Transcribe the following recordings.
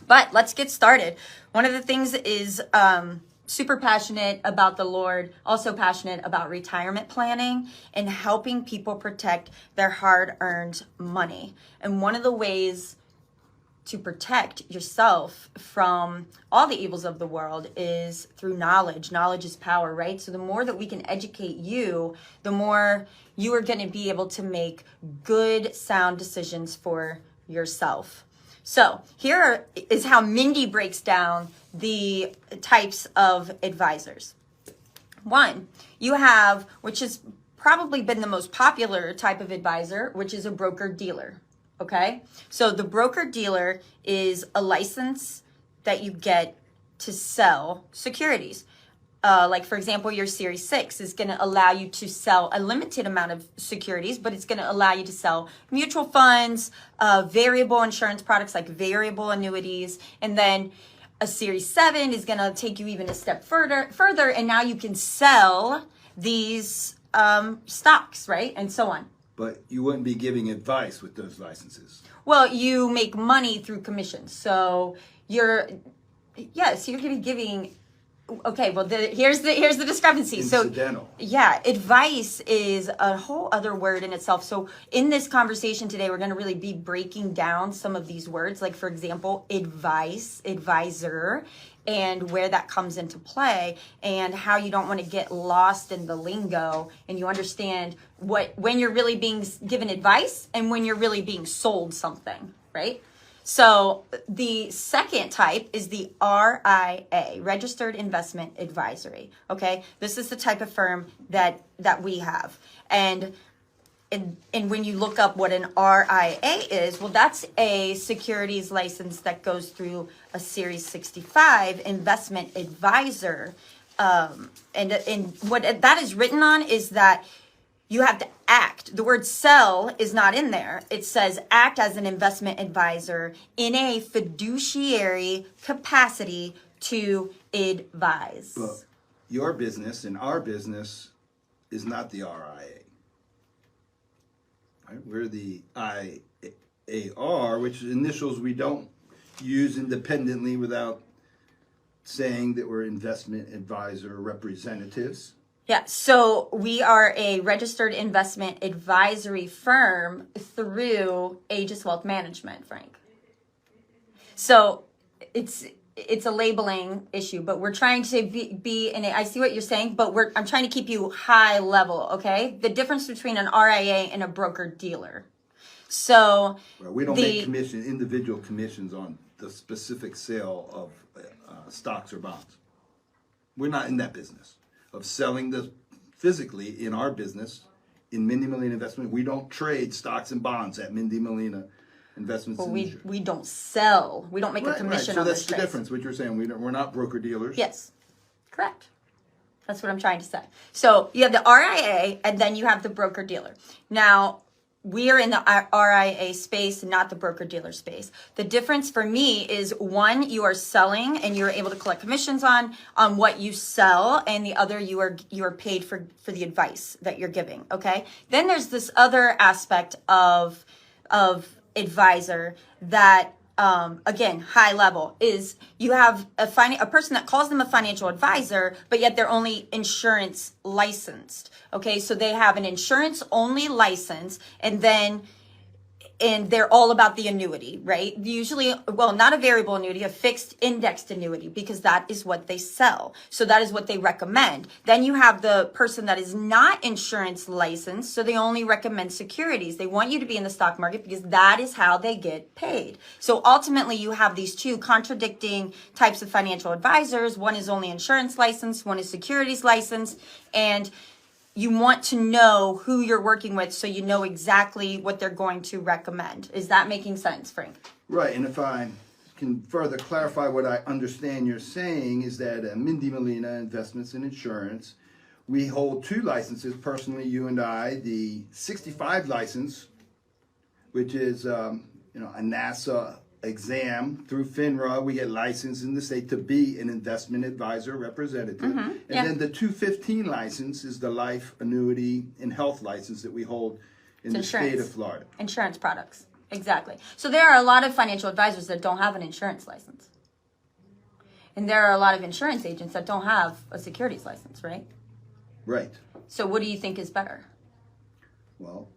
But let's get started. One of the things is super passionate about the Lord, also passionate about retirement planning and helping people protect their hard-earned money. And one of the ways to protect yourself from all the evils of the world is through knowledge. Knowledge is power, right? So the more that we can educate you, the more you are going to be able to make good, sound decisions for yourself. So here is how Mindie breaks down the types of advisors. One, you have, which has probably been the most popular type of advisor, which is a broker-dealer. Okay, so the broker-dealer is a license that you get to sell securities. Like, for example, your Series 6 is going to allow you to sell a limited amount of securities, but it's going to allow you to sell mutual funds, variable insurance products like variable annuities, and then a Series 7 is going to take you even a step further, and now you can sell these stocks, right, and so on. But you wouldn't be giving advice with those licenses. Well, you make money through commissions. So you're going to be giving. Okay, well, here's the discrepancy. Incidental. So, yeah, advice is a whole other word in itself. So in this conversation today, we're going to really be breaking down some of these words. Like, for example, advice, advisor, and where that comes into play, and how you don't want to get lost in the lingo, and you understand when you're really being given advice and when you're really being sold something, right? So the second type is the RIA, Registered Investment Advisory. Okay, this is the type of firm that we have, and when you look up what an RIA is, well, that's a securities license that goes through a Series 65 investment advisor. And what that is written on is that you have to act. The word sell is not in there. It says act as an investment advisor in a fiduciary capacity to advise. But your business and our business is not the RIA. Right? We're the IAR, which initials we don't use independently without saying that we're investment advisor representatives. Yeah, so we are a registered investment advisory firm through Aegis Wealth Management, Frank. So it's a labeling issue, but we're trying to be in I see what you're saying, but I'm trying to keep you high level, okay? The difference between an RIA and a broker-dealer. So well, we don't make individual commissions on the specific sale of stocks or bonds. We're not in that business of selling this physically. In our business, in Mindie Molina Investment, we don't trade stocks and bonds at Mindie Molina Investments. Well, we don't sell. We don't make a commission so on that's this the difference. What you're saying, we're not broker dealers. Yes, correct. That's what I'm trying to say. So you have the RIA, and then you have the broker dealer. Now, we are in the RIA space, not the broker-dealer space. The difference for me is, one, you are selling and you're able to collect commissions on what you sell, and the other, you are paid for the advice that you're giving, okay? Then there's this other aspect of advisor that, again, high level, is you have a person that calls them a financial advisor, but yet they're only insurance licensed. Okay, so they have an insurance only license, and they're all about the annuity, right? Usually, well, not a variable annuity, a fixed indexed annuity, because that is what they sell. So that is what they recommend. Then you have the person that is not insurance licensed, so they only recommend securities. They want you to be in the stock market because that is how they get paid. So ultimately, you have these two contradicting types of financial advisors. One is only insurance licensed, one is securities licensed, and you want to know who you're working with so you know exactly what they're going to recommend. Is that making sense, Frank? Right, and if I can further clarify what I understand you're saying is that Mindie Molina Investments and Insurance, we hold two licenses, personally, you and I, the 65 license, which is a NASA exam through FINRA. We get licensed in the state to be an investment advisor representative. And then the 215 license is the life, annuity, and health license that we hold in the state of Florida. Insurance products. Exactly. So there are a lot of financial advisors that don't have an insurance license. And there are a lot of insurance agents that don't have a securities license, right? Right. So what do you think is better? Well,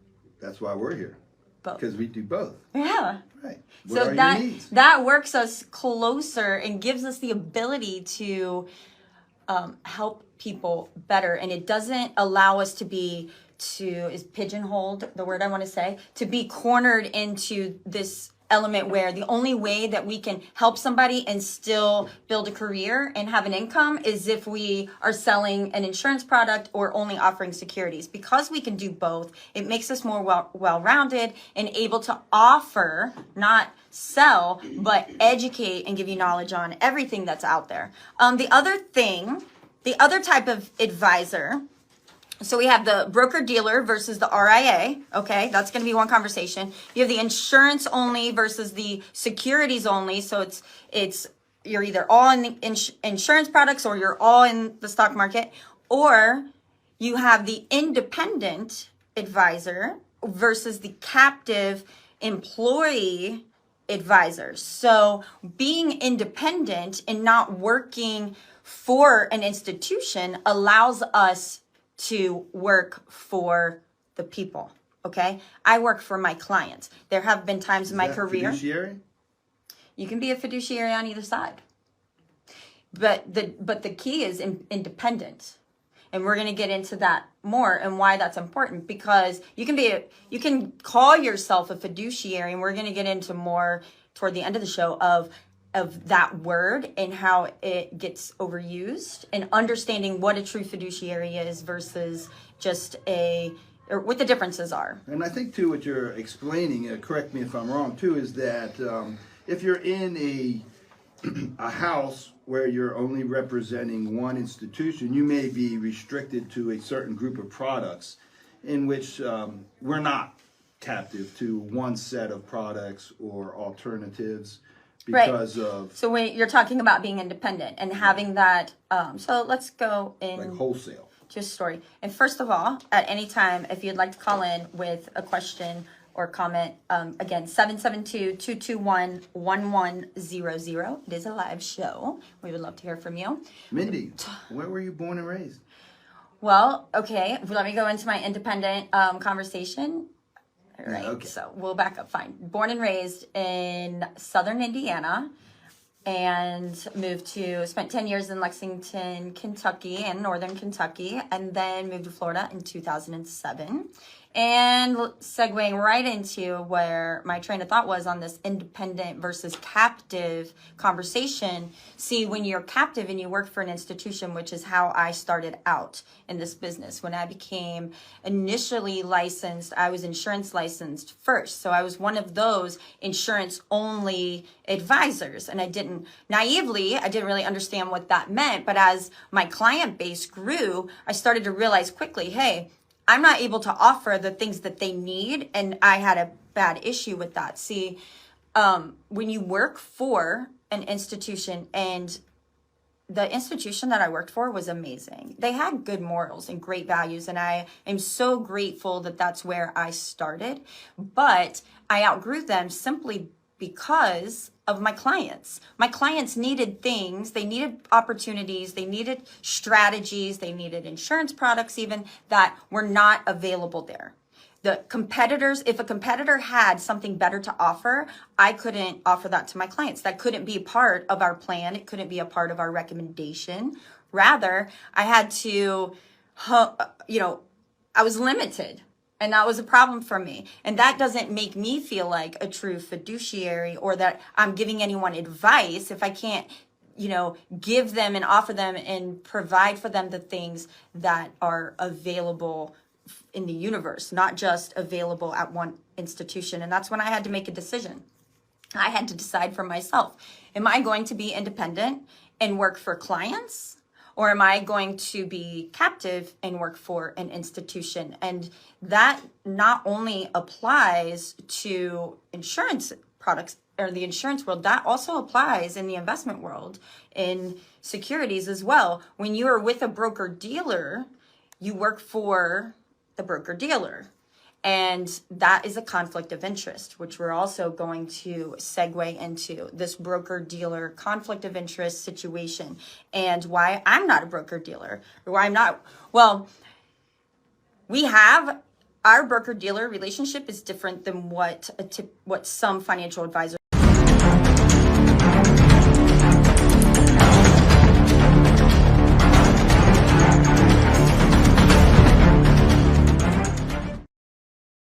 that's why we're here. Both. Because we do both. Yeah. Right. What So are your needs? that works us closer and gives us the ability to help people better. And it doesn't allow us to be is pigeonholed the word I want to say, to be cornered into this element where the only way that we can help somebody and still build a career and have an income is if we are selling an insurance product or only offering securities. Because we can do both, it makes us more well-rounded and able to offer, not sell, but educate and give you knowledge on everything that's out there. The other type of advisor, so we have the broker-dealer versus the RIA, okay? That's going to be one conversation. You have the insurance only versus the securities only. So it's you're either all in the insurance products or you're all in the stock market. Or you have the independent advisor versus the captive employee advisor. So being independent and not working for an institution allows us to work for the people, okay? I work for my clients. There have been times in my career. Fiduciary? You can be a fiduciary on either side. But the key is independent. And we're going to get into that more and why that's important, because you can call yourself a fiduciary, and we're going to get into more toward the end of the show of that word and how it gets overused, and understanding what a true fiduciary is versus just or what the differences are. And I think too, what you're explaining, correct me if I'm wrong too, is that if you're in a house where you're only representing one institution, you may be restricted to a certain group of products in which we're not captive to one set of products or alternatives. Because of, so when you're talking about being independent and having that, so let's go in like wholesale. Just story. And first of all, at any time, if you'd like to call in with a question or comment, again, 772-221-1100. It is a live show. We would love to hear from you. Mindie, where were you born and raised? Well, okay, let me go into my independent conversation. All right, okay. So we'll back up. Fine. Born and raised in southern Indiana, and spent 10 years in Lexington, Kentucky, and northern Kentucky, and then moved to Florida in 2007. And segueing right into where my train of thought was on this independent versus captive conversation. See, when you're captive and you work for an institution, which is how I started out in this business. When I became initially licensed, I was insurance licensed first. So I was one of those insurance only advisors. And I didn't really understand what that meant. But as my client base grew, I started to realize quickly, hey, I'm not able to offer the things that they need, and I had a bad issue with that. See, when you work for an institution, and the institution that I worked for was amazing. They had good morals and great values, and I am so grateful that that's where I started. But I outgrew them simply because of my clients. My clients needed things. They needed opportunities. They needed strategies. They needed insurance products even that were not available there. The competitors, if a competitor had something better to offer, I couldn't offer that to my clients. That couldn't be part of our plan. It couldn't be a part of our recommendation. Rather, I had to, I was limited. And that was a problem for me. And that doesn't make me feel like a true fiduciary, or that I'm giving anyone advice if I can't, give them and offer them and provide for them the things that are available in the universe, not just available at one institution. And that's when I had to make a decision. I had to decide for myself. Am I going to be independent and work for clients? Or am I going to be captive and work for an institution? And that not only applies to insurance products or the insurance world, that also applies in the investment world, in securities as well. When you are with a broker dealer, you work for the broker dealer. And that is a conflict of interest, which we're also going to segue into this broker-dealer conflict of interest situation and why I'm not a broker-dealer, or why I'm not, well, we have, our broker-dealer relationship is different than what some financial advisors